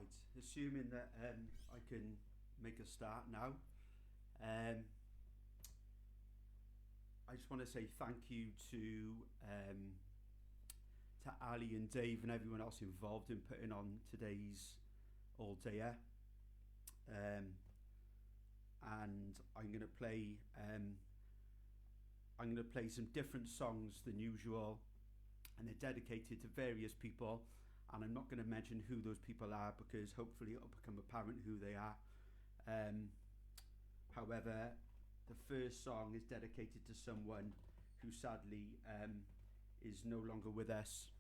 Right, assuming that I can make a start now, I just want to say thank you to Ali and Dave and everyone else involved in putting on today's all dayer. And I'm gonna play some different songs than usual, and they're dedicated to various people. And I'm not going to mention who those people are because hopefully it'll become apparent who they are. However, the first song is dedicated to someone who sadly is no longer with us,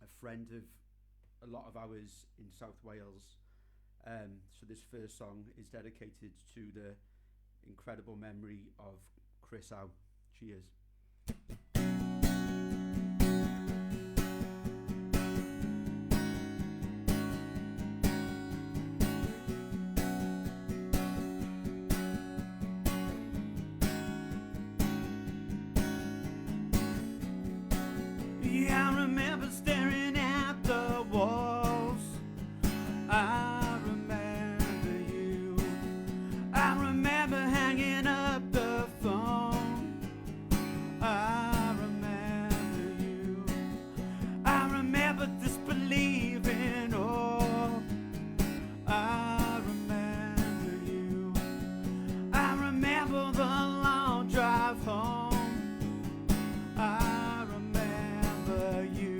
a friend of a lot of ours in South Wales. So this first song is dedicated to the incredible memory of Chris Howe. Cheers. Yeah, I remember staring at the walls. I remember you. I remember hanging up the phone. I remember you. I remember disbelieving all. I remember you. I remember the long drive home. I remember you.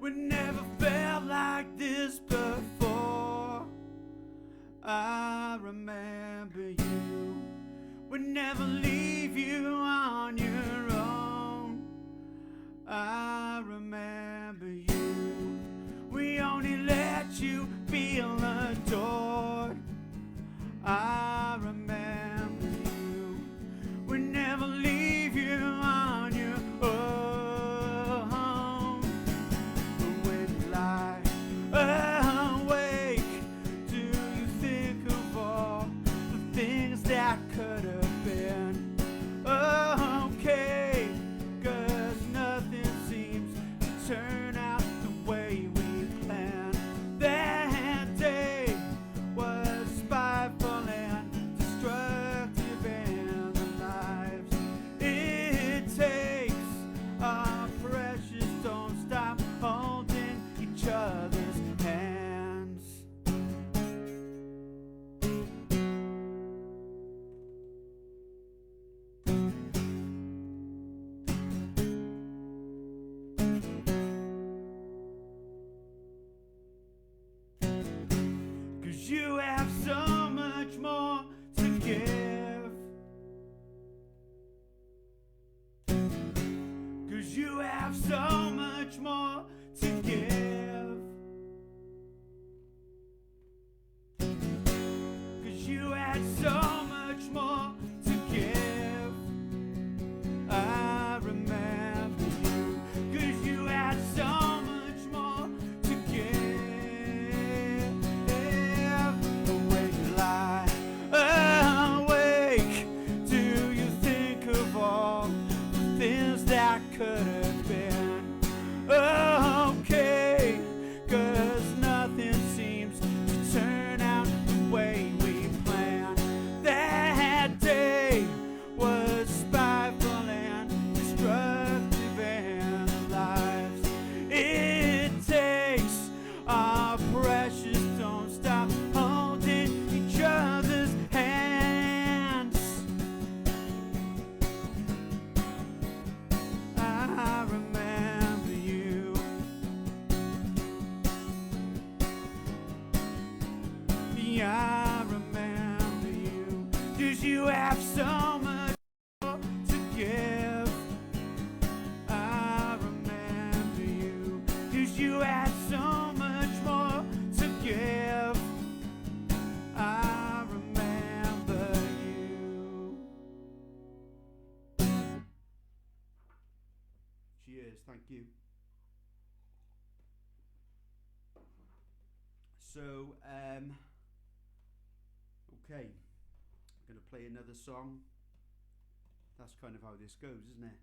We never felt like this before. I remember you. We never leave you on your own. I remember you. We only let you feel adored. I remember you. We never leave you on your own. When you lie awake, do you think of all the things that could have been? Okay, 'cause nothing seems to turn out the way we planned. That day was spiteful and destructive in the lives it takes. Our precious don't stop holding each other's hands. 'Cause you have so much more to give. 'Cause you have so much more to give. 'Cause you had so much more to give. I remember you. 'Cause you had so much more to give. When you lie awake, do you think of all the things that could have been? Okay, 'cause nothing seems to turn out the way we planned. That day was spiteful and destructive in the lives it takes. Our precious don't stop holding each other's hands. I remember you. Yeah, I remember you. 'Cause you have so much more to give. I remember you. 'Cause you had so much more to give. I remember you. Cheers, thank you. So, okay, I'm going to play another song. that's kind of how this goes, isn't it?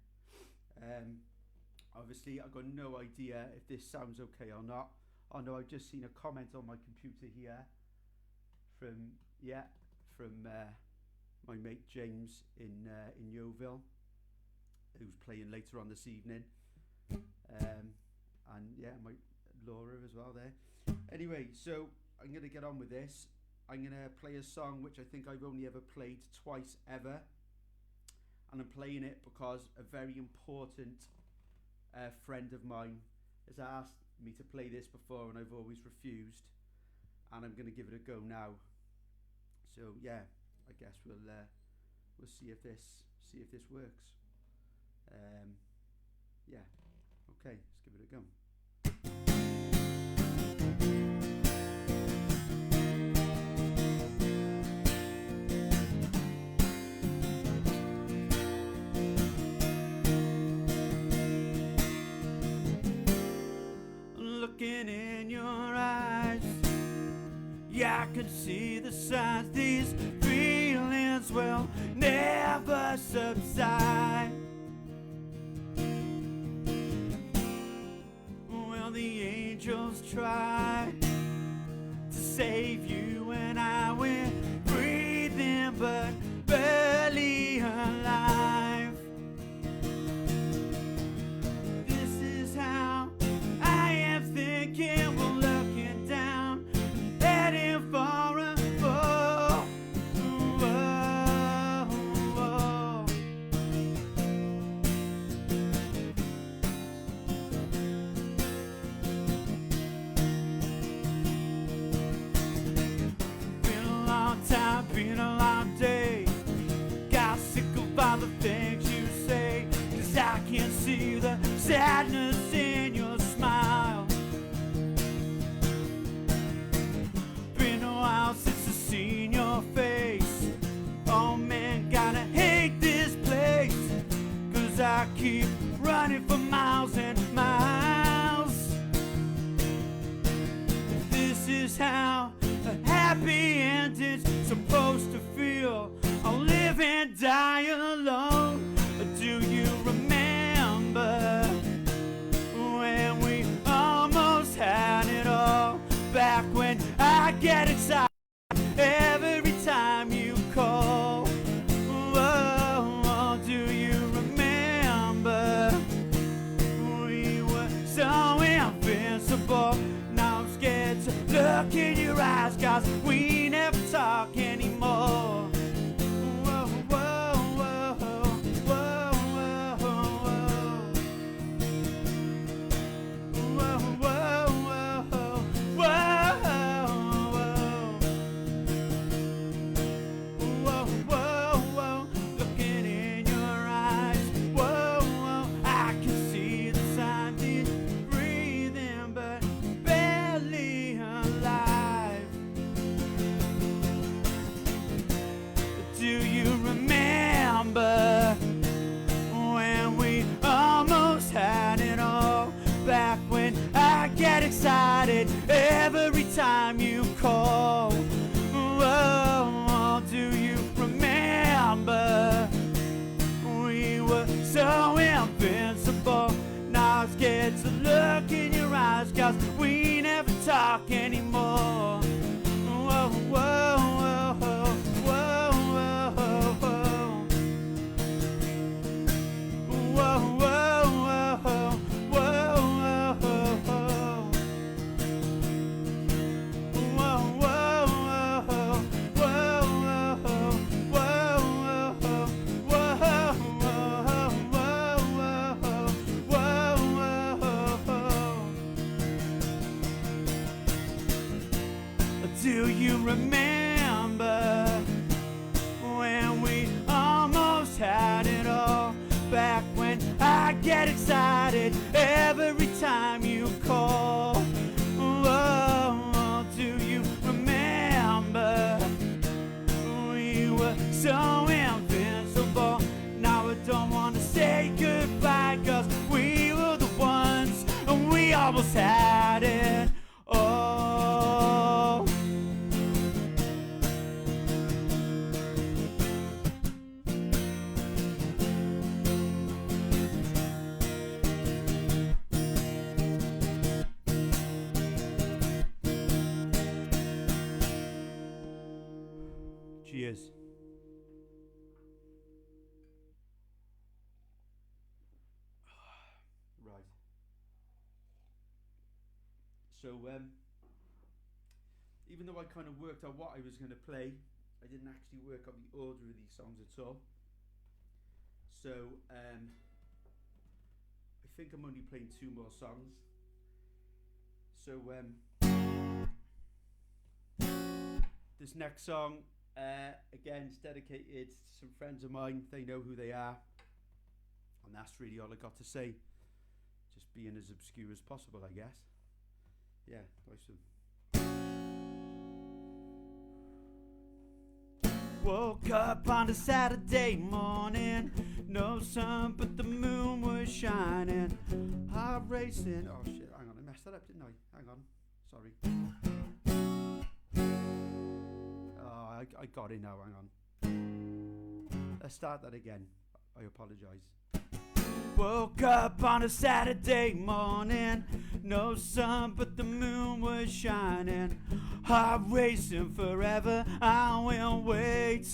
Obviously, I've got no idea if this sounds okay or not. Oh no, I've just seen a comment on my computer here from my mate James in Yeovil, who's playing later on this evening, and yeah, my Laura as well there. Anyway, so I'm gonna get on with this. I'm gonna play a song which I think I've only ever played twice ever, and I'm playing it because a very important friend of mine has asked me to play this before, and I've always refused, and I'm gonna give it a go now. So yeah, I guess we'll see if this works. Yeah, okay, let's give it a go. Looking in your eyes, yeah, I can see the signs. These feelings will never subside. Well, the angels try to save you, and I went breathing but barely alive. This is how I am thinking, we're looking down, heading for a fall. Whoa, whoa. Been a long time, been a long day. Got sick of all the things you say, 'cause I can see the sadness in your smile. Been a while since I've seen your face. Oh man, gotta hate this place, 'cause I keep running for miles and miles. This is how a happy ending's supposed to feel. I'll live and die alone. Do you remember when we almost had it all? Back when I get excited every time you call. Whoa, do you remember? We were so invincible. Now I'm scared to look in your eyes, 'cause we never talk anymore. Whoa, whoa, whoa, whoa, whoa, whoa. Whoa, whoa, whoa, whoa, whoa, whoa. Looking in your eyes, whoa, whoa. I can see the signs, he's breathing but barely alive. Do you remember when we almost had it all? Back when I get excited every time you call. Whoa, do you remember? We were so invincible. Now I'm scared to look in your eyes, 'cause we never talk anymore. Whoa, whoa, whoa, whoa, whoa, whoa, whoa. Whoa, whoa, whoa, whoa, whoa, whoa. Whoa, whoa, whoa, whoa, whoa, whoa, do you remember when we almost had it all? Back when I get excited every time you call. Whoa, do you remember? We were so invincible. Now I don't want to say goodbye, 'cause we were the ones, and we almost had it all. Cheers. Right. So, even though I kind of worked out what I was going to play, I didn't actually work out the order of these songs at all. So, I think I'm only playing 2 more songs. So, this next song, again, is dedicated to some friends of mine. They know who they are. And that's really all I got to say. Just being as obscure as possible, I guess. Yeah, nice one. Woke up on a Saturday morning, no sun but the moon was shining. Heart racing. Oh shit, hang on, I messed that up, didn't I? Hang on, sorry. Oh, I got it now, hang on. Let's start that again. I apologise. Woke up on a Saturday morning, no sun but the moon was shining. Heart racing forever, I will wait.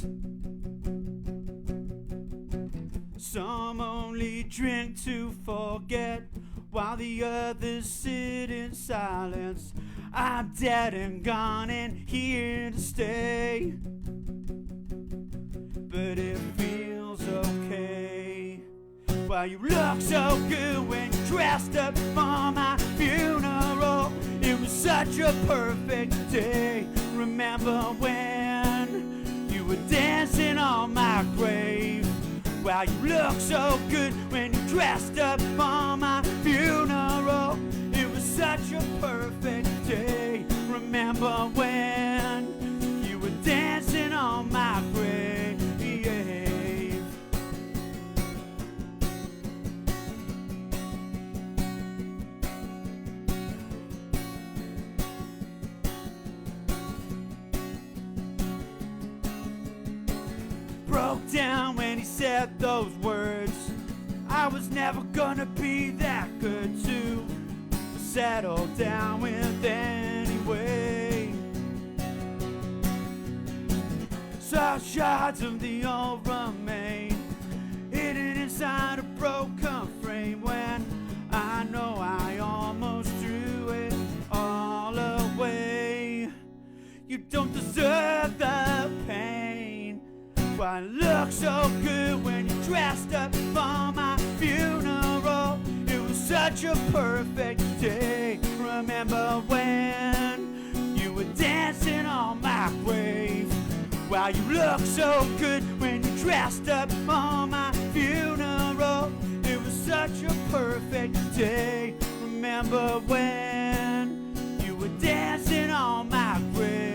Some only drink to forget, while the others sit in silence. I'm dead and gone and here to stay, but it feels okay. Why you look so good when you're dressed up for my funeral. It was such a perfect day. Remember when you were dancing on my grave? Why you look so good when you're dressed up for my funeral. It was such a perfect day. Remember when you were dancing on my grave? Broke down when he said those words. I was never gonna be that good to settle down with anyway. Saw shards of the old remain hidden inside a broken frame, when I know I almost threw it all away. You don't deserve the pain. Why look so good when you're dressed up for my funeral? It was such a perfect day. Remember when you were dancing on my grave? Why you look so good when you're dressed up for my funeral? It was such a perfect day. Remember when you were dancing on my grave?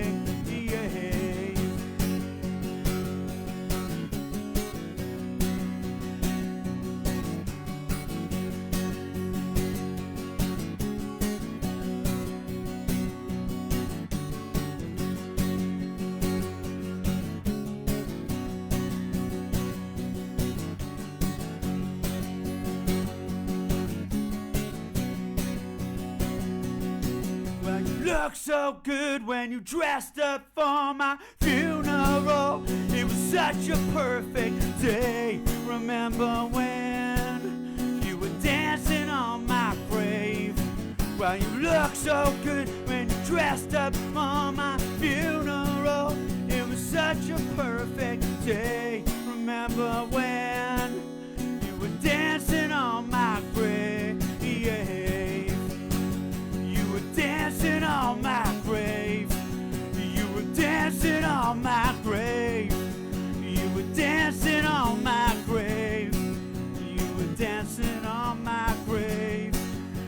Look so good when you dressed up for my funeral. It was such a perfect day. Remember when you were dancing on my grave? Well, you look so good when you dressed up for my funeral. It was such a perfect day. Remember when you were dancing on my grave? Dancing on my grave. You were dancing on my grave. You were dancing on my grave. You were dancing on my grave.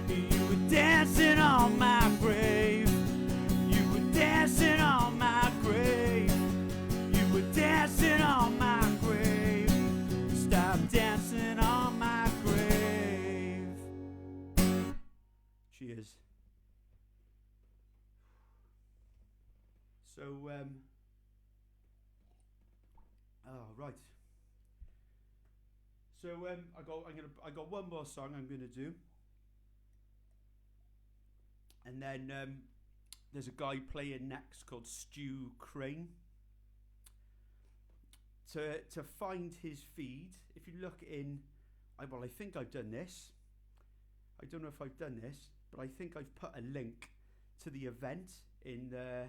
You were dancing on my grave. You were dancing on my grave. You were dancing on my grave. Stop dancing on my grave. Cheers. So, right. So, I got one more song I'm gonna do, and then there's a guy playing next called Stu Crane. to find his feed, if you look in, I think I've done this. I don't know if I've done this, but I think I've put a link to the event in the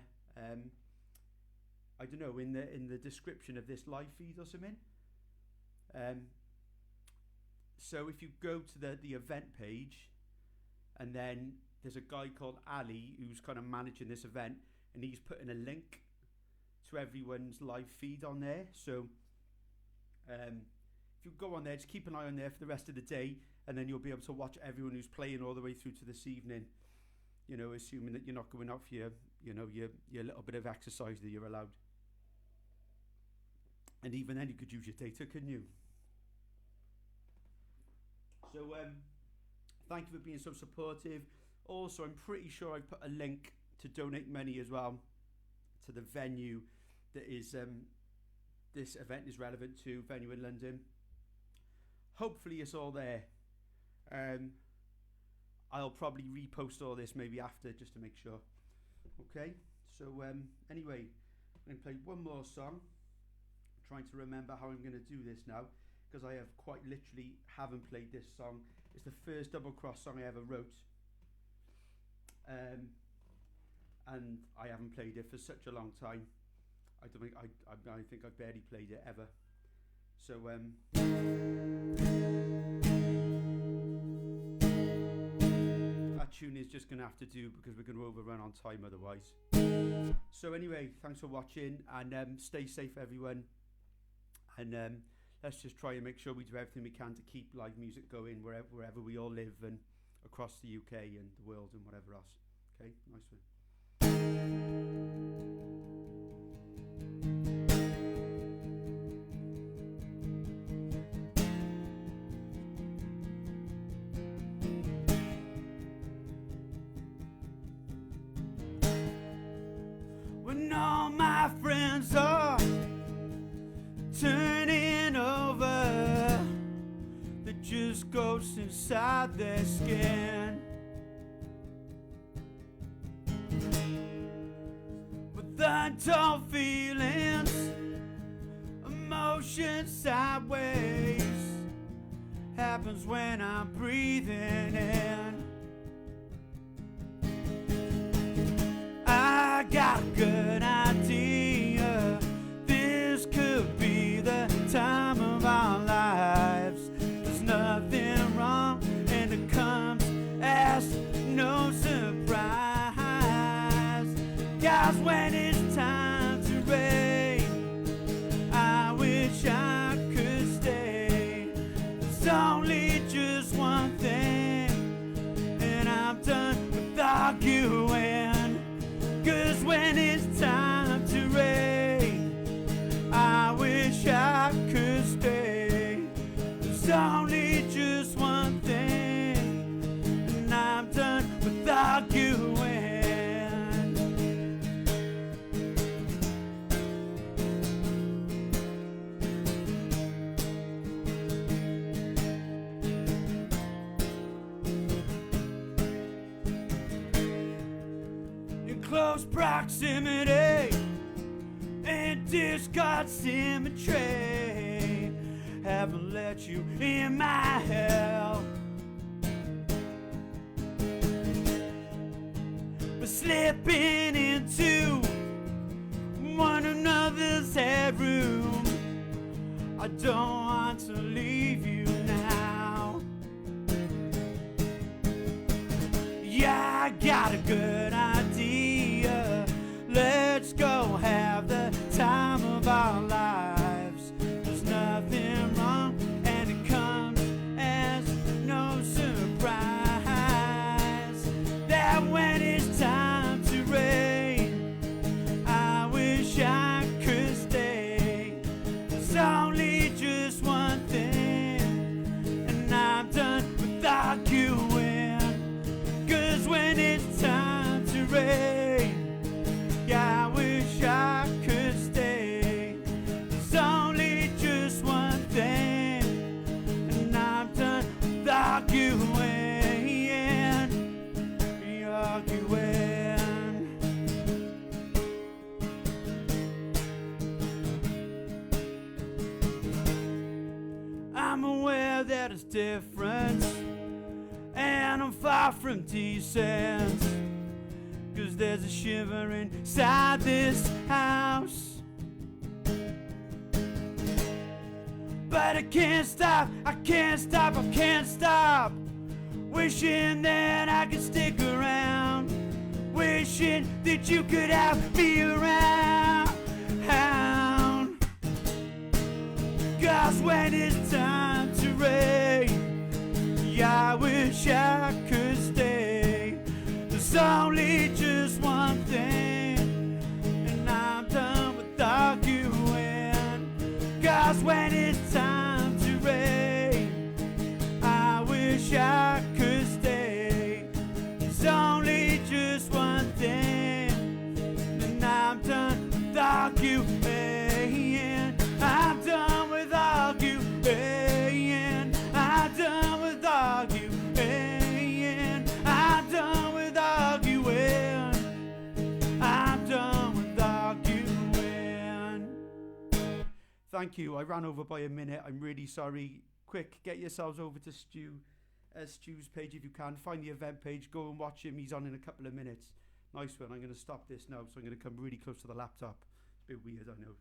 I don't know, in the description of this live feed or something. So if you go to the event page, and then there's a guy called Ali who's kind of managing this event, and he's putting a link to everyone's live feed on there. So if you go on there, just keep an eye on there for the rest of the day, and then you'll be able to watch everyone who's playing all the way through to this evening. You know, assuming that you're not going out for your little bit of exercise that you're allowed. And even then, you could use your data, couldn't you? So thank you for being so supportive. Also, I'm pretty sure I put a link to donate money as well to the venue that is this event is relevant to, venue in London. Hopefully it's all there. I'll probably repost all this maybe after, just to make sure. Okay, so anyway, I'm going to play one more song. I'm trying to remember how I'm going to do this now, because I have quite literally haven't played this song. It's the first Doublecross song I ever wrote. And I haven't played it for such a long time. I think I've barely played it ever. So that tune is just gonna have to do, because we're gonna overrun on time otherwise. So anyway, thanks for watching, and stay safe everyone, and let's just try and make sure we do everything we can to keep live music going wherever we all live, and across the UK and the world and whatever else. Okay, nice one. When all my friends are turning over, they're just ghosts inside their skin. With the dull feelings, emotions sideways, happens when I'm breathing in. I got a good idea, this could be the time of our lives. There's nothing wrong, and it comes as no surprise. Guys, when it's time to rain, I wish I could stay. There's only just one thing, and I'm done with arguing. 'Cause when it's time to rain, I wish I could stay. There's only just one thing, and I'm done with arguing. Close proximity and discard symmetry haven't let you in my hell, but slipping into one another's headroom, I don't want to leave you now. Yeah, I got a good idea. Let's go have the time of our lives. There's nothing wrong, and it comes as no surprise that when it's time to rain, I wish I could stay. There's only just one thing, and I'm done with arguing. 'Cause when it's time to slightest difference, and I'm far from decent, 'cause there's a shiver inside this house. But I can't stop, I can't stop, I can't stop wishing that I could stick around, wishing that you could have me around. 'Cause when it's time to rain, yeah, I wish I could stay. There's only just one thing, and I'm done with arguing. 'Cause when it's time to rain, I wish I could stay. There's only just one thing, and I'm done with arguing. I'm done with arguing. I'm done with arguing. I'm done with arguing. I'm done with arguing. Thank you. I ran over by a minute. I'm really sorry. Quick, get yourselves over to Stu's page if you can. Find the event page. Go and watch him. He's on in a couple of minutes. Nice one. I'm going to stop this now, so I'm going to come really close to the laptop. It's a bit weird, I know.